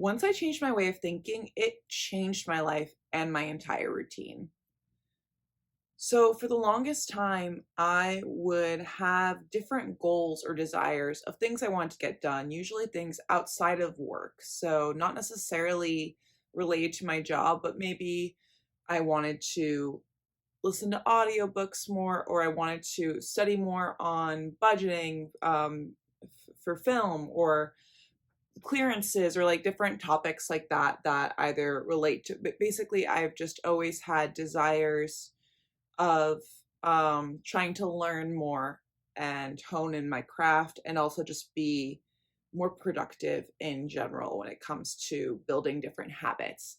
Once I changed my way of thinking, it changed my life and my entire routine. So, for the longest time, I would have different goals or desires of things I wanted to get done, usually things outside of work. So, not necessarily related to my job, but maybe I wanted to listen to audiobooks more, or I wanted to study more on budgeting for film, or clearances, or like different topics like that that either relate to. But basically, I've just always had desires of trying to learn more and hone in my craft, and also just be more productive in general when it comes to building different habits.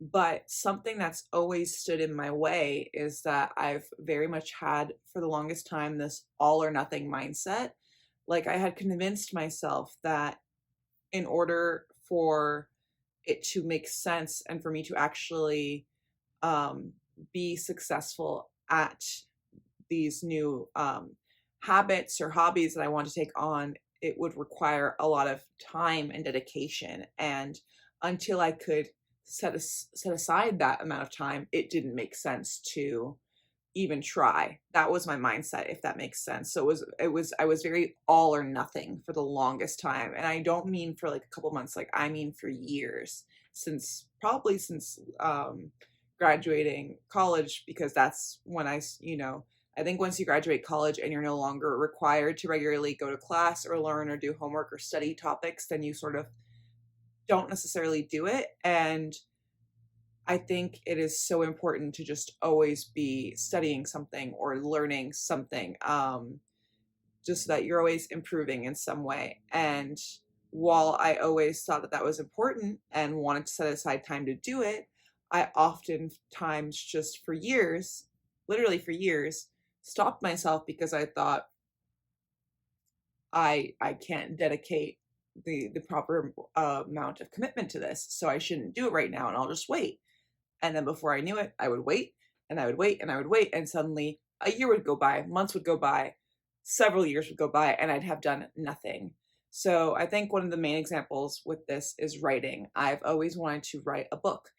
But something that's always stood in my way is that I've very much had, for the longest time, this all or nothing mindset. Like, I had convinced myself that in order for it to make sense and for me to actually um, be successful at these new habits or hobbies that I want to take on, it would require a lot of time and dedication. And until I could set aside that amount of time, it didn't make sense to even try. That was my mindset, if that makes sense. So it was I was very all or nothing for the longest time. And I don't mean for like a couple months, like I mean for years, since graduating college, because that's when I think once you graduate college and you're no longer required to regularly go to class or learn or do homework or study topics, then you sort of don't necessarily do it. And I think it is so important to just always be studying something or learning something, just so that you're always improving in some way. And while I always thought that that was important and wanted to set aside time to do it, I oftentimes just for years, literally for years, stopped myself because I thought I can't dedicate the proper amount of commitment to this, so I shouldn't do it right now, and I'll just wait. And then before I knew it, I would wait and I would wait and I would wait. And suddenly a year would go by, months would go by, several years would go by, and I'd have done nothing. So I think one of the main examples with this is writing. I've always wanted to write a book.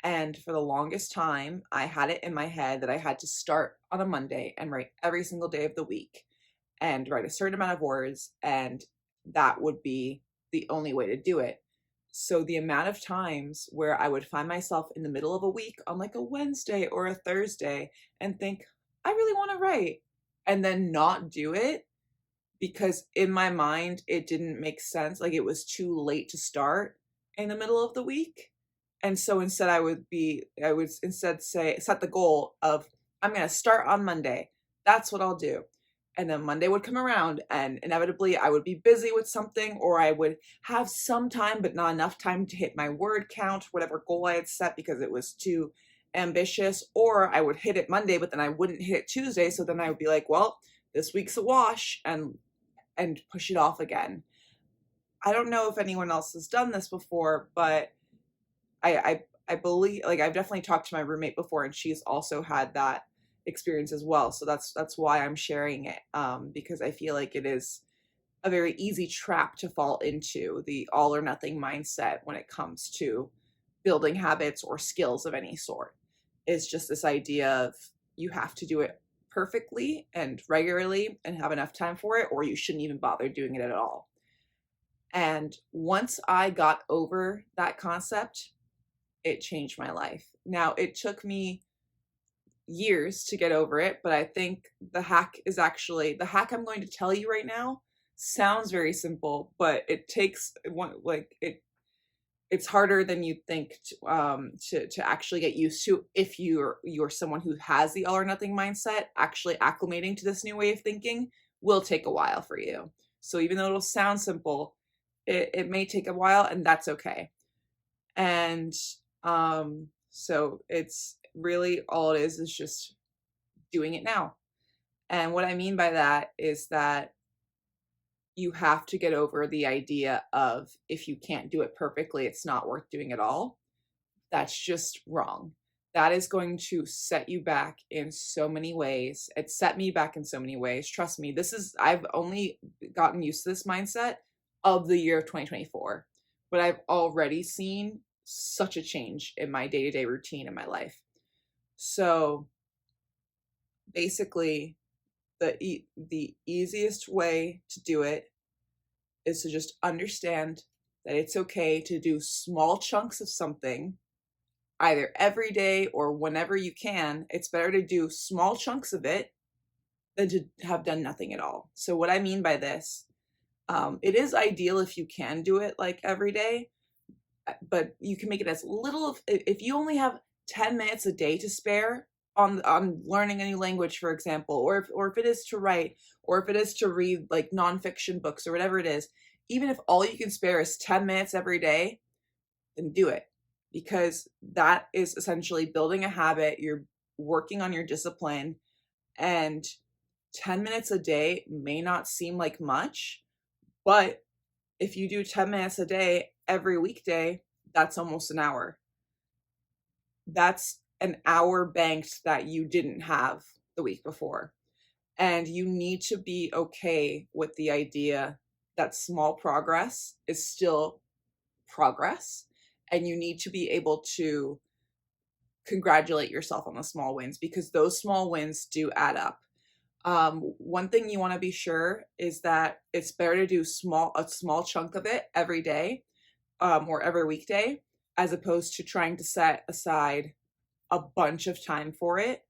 And for the longest time, I had it in my head that I had to start on a Monday and write every single day of the week and write a certain amount of words. And that would be the only way to do it. So the amount of times where I would find myself in the middle of a week on like a Wednesday or a Thursday and think, I really want to write, and then not do it because in my mind it didn't make sense. Like, it was too late to start in the middle of the week. And so instead I would instead set the goal of, I'm going to start on Monday. That's what I'll do. And then Monday would come around and inevitably I would be busy with something, or I would have some time but not enough time to hit my word count, whatever goal I had set, because it was too ambitious. Or I would hit it Monday but then I wouldn't hit it Tuesday, so then I would be like, well, this week's a wash, and push it off again. I don't know if anyone else has done this before, but I believe, like, I've definitely talked to my roommate before and she's also had that experience as well. So that's why I'm sharing it, because I feel like it is a very easy trap to fall into, the all or nothing mindset when it comes to building habits or skills of any sort. It's just this idea of you have to do it perfectly and regularly and have enough time for it, or you shouldn't even bother doing it at all. And once I got over that concept, it changed my life. Now, it took me years to get over it, but I think the hack I'm going to tell you right now sounds very simple, but it takes one, like it's harder than you think to actually get used to. If you're someone who has the all or nothing mindset, actually acclimating to this new way of thinking will take a while for you. So even though it'll sound simple, it may take a while, and that's okay. And so it's really, all it is just doing it now. And what I mean by that is that you have to get over the idea of, if you can't do it perfectly, it's not worth doing at all. That's just wrong. That is going to set you back in so many ways. It set me back in so many ways. Trust me, I've only gotten used to this mindset of the year of 2024. but I've already seen such a change in my day-to-day routine in my life. So basically, the easiest way to do it is to just understand that it's okay to do small chunks of something either every day or whenever you can. It's better to do small chunks of it than to have done nothing at all. So what I mean by this, it is ideal if you can do it like every day, but you can make it as little of, if you only have 10 minutes a day to spare on learning a new language, for example, or if it is to write, or if it is to read like nonfiction books or whatever it is, even if all you can spare is 10 minutes every day, then do it, because that is essentially building a habit. You're working on your discipline, and 10 minutes a day may not seem like much, but if you do 10 minutes a day every weekday, that's almost an hour. That's an hour banked that you didn't have the week before. And you need to be okay with the idea that small progress is still progress. And you need to be able to congratulate yourself on the small wins, because those small wins do add up. One thing you want to be sure is that it's better to do a small chunk of it every day, or every weekday, as opposed to trying to set aside a bunch of time for it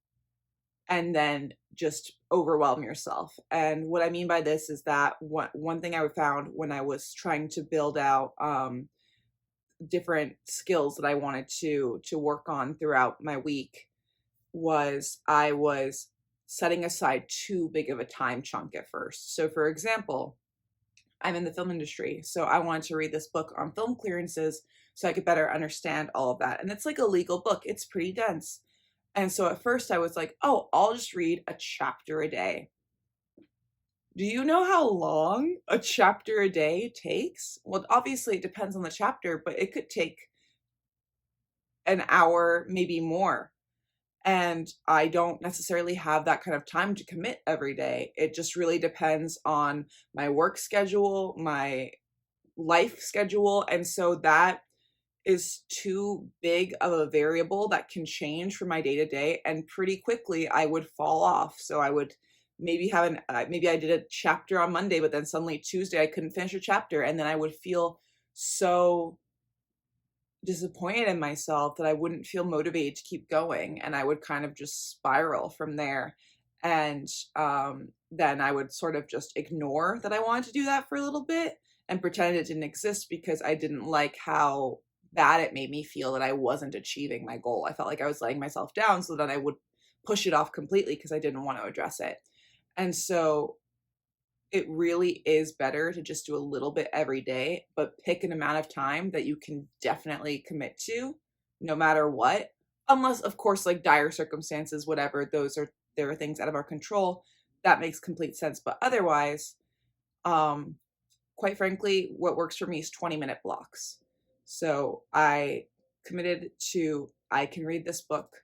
and then just overwhelm yourself. And what I mean by this is that one thing I found when I was trying to build out different skills that I wanted to work on throughout my week was I was setting aside too big of a time chunk at first. So for example, I'm in the film industry, so I wanted to read this book on film clearances so I could better understand all of that. And it's like a legal book. It's pretty dense. And so at first I was like, oh, I'll just read a chapter a day. Do you know how long a chapter a day takes? Well, obviously it depends on the chapter, but it could take an hour, maybe more. And I don't necessarily have that kind of time to commit every day. It just really depends on my work schedule, my life schedule. And so that is too big of a variable that can change from my day to day. And pretty quickly I would fall off. So I would maybe have maybe I did a chapter on Monday, but then suddenly Tuesday I couldn't finish a chapter. And then I would feel so disappointed in myself that I wouldn't feel motivated to keep going, and I would kind of just spiral from there. And then I would sort of just ignore that I wanted to do that for a little bit and pretend it didn't exist, because I didn't like how bad it made me feel that I wasn't achieving my goal. I felt like I was letting myself down, so then I would push it off completely because I didn't want to address it. And so it really is better to just do a little bit every day, but pick an amount of time that you can definitely commit to no matter what. Unless, of course, like dire circumstances, whatever, there are things out of our control. That makes complete sense. But otherwise, quite frankly, what works for me is 20-minute blocks. So I committed to, I can read this book.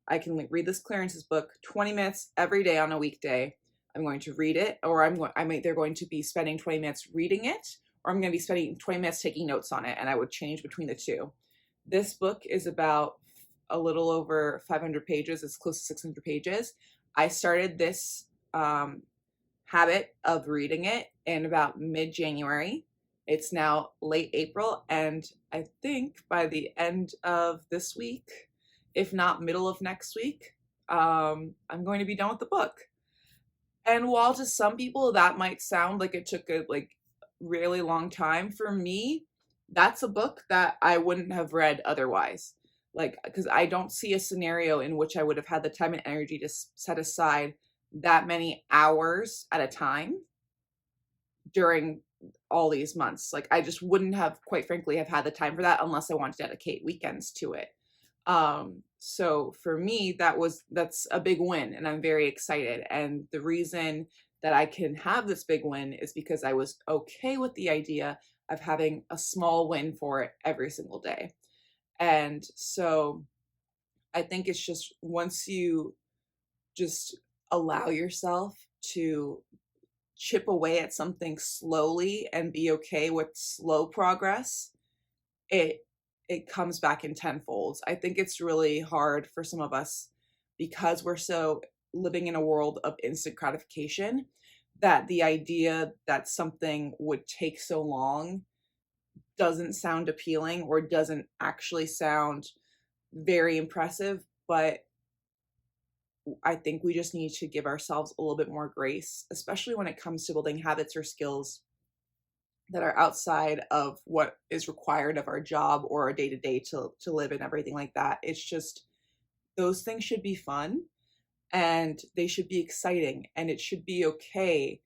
I can read this clearances book 20 minutes every day on a weekday. I'm going to read it, or I'm either going to be spending 20 minutes reading it, or I'm going to be spending 20 minutes taking notes on it, and I would change between the two. This book is about a little over 500 pages. It's close to 600 pages. I started this habit of reading it in about mid-January. It's now late April, and I think by the end of this week, if not middle of next week, I'm going to be done with the book. And while to some people that might sound like it took a really long time, for me, that's a book that I wouldn't have read otherwise. Because I don't see a scenario in which I would have had the time and energy to set aside that many hours at a time during all these months. Like, I just wouldn't have, quite frankly, have had the time for that unless I wanted to dedicate weekends to it. So for me, that's a big win, and I'm very excited. And the reason that I can have this big win is because I was okay with the idea of having a small win for it every single day. And so I think it's just, once you just allow yourself to chip away at something slowly and be okay with slow progress, it it comes back in tenfolds. I think it's really hard for some of us because we're so living in a world of instant gratification that the idea that something would take so long doesn't sound appealing or doesn't actually sound very impressive. But I think we just need to give ourselves a little bit more grace, especially when it comes to building habits or skills that are outside of what is required of our job or our day to day to live and everything like that. It's just those things should be fun and they should be exciting, and it should be okay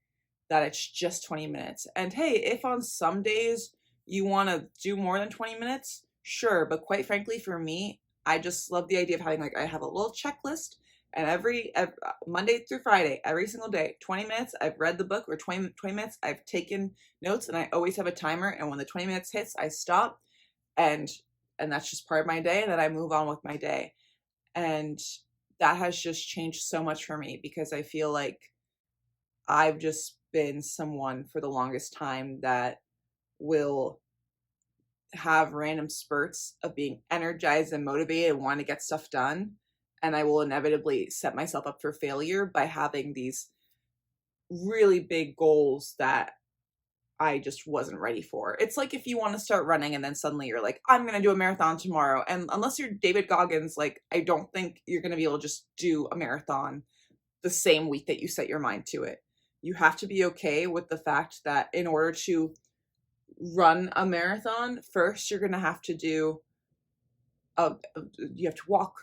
that it's just 20 minutes. And hey, if on some days you want to do more than 20 minutes, sure. But quite frankly, for me, I just love the idea of having, like, I have a little checklist, and every Monday through Friday, every single day, 20 minutes, I've read the book, or 20 minutes, I've taken notes, and I always have a timer. And when the 20 minutes hits, I stop, and that's just part of my day. And then I move on with my day. And that has just changed so much for me because I feel like I've just been someone for the longest time that will have random spurts of being energized and motivated and want to get stuff done. And I will inevitably set myself up for failure by having these really big goals that I just wasn't ready for. It's like if you want to start running and then suddenly you're like, I'm going to do a marathon tomorrow. And unless you're David Goggins, like, I don't think you're going to be able to just do a marathon the same week that you set your mind to it. You have to be okay with the fact that in order to run a marathon, first you're going to have to do you have to walk.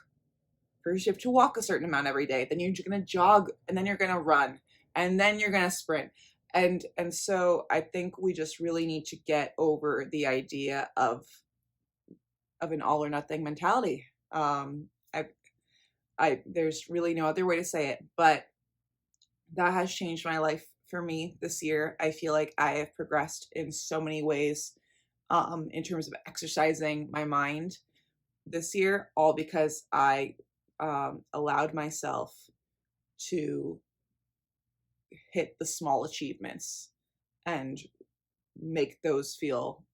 First you have to walk a certain amount every day. Then you're going to jog, and then you're going to run, and then you're going to sprint. And so I think we just really need to get over the idea of an all or nothing mentality. I there's really no other way to say it, but that has changed my life for me this year. I feel like I have progressed in so many ways, in terms of exercising my mind this year, all because I allowed myself to hit the small achievements and make those feel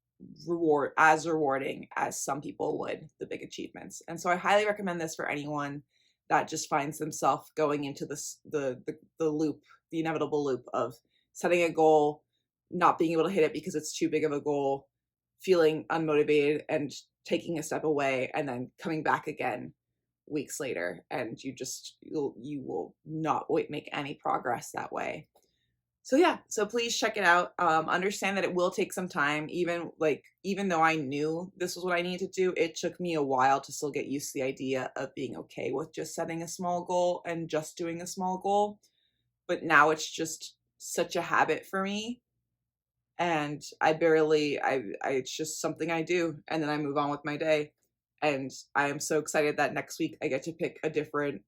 rewarding as some people would the big achievements. And so I highly recommend this for anyone that just finds themselves going into this the loop, the inevitable loop of setting a goal, not being able to hit it because it's too big of a goal, feeling unmotivated and taking a step away, and then coming back again weeks later, and you will not make any progress that way. So yeah, so please check it out. Understand that it will take some time. Even though I knew this was what I needed to do, it took me a while to still get used to the idea of being okay with just setting a small goal and just doing a small goal. But now it's just such a habit for me, and it's just something I do, and then I move on with my day. And I am so excited that next week I get to pick a different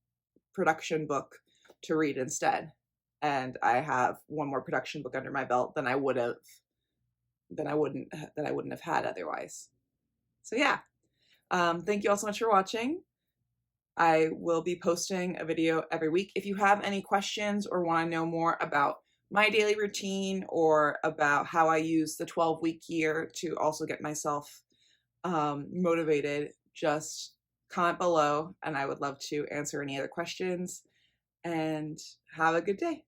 production book to read instead. And I have one more production book under my belt than I wouldn't have had otherwise. So yeah. Thank you all so much for watching. I will be posting a video every week. If you have any questions or want to know more about my daily routine or about how I use the 12-week year to also get myself motivated, just comment below and I would love to answer any other questions. And have a good day.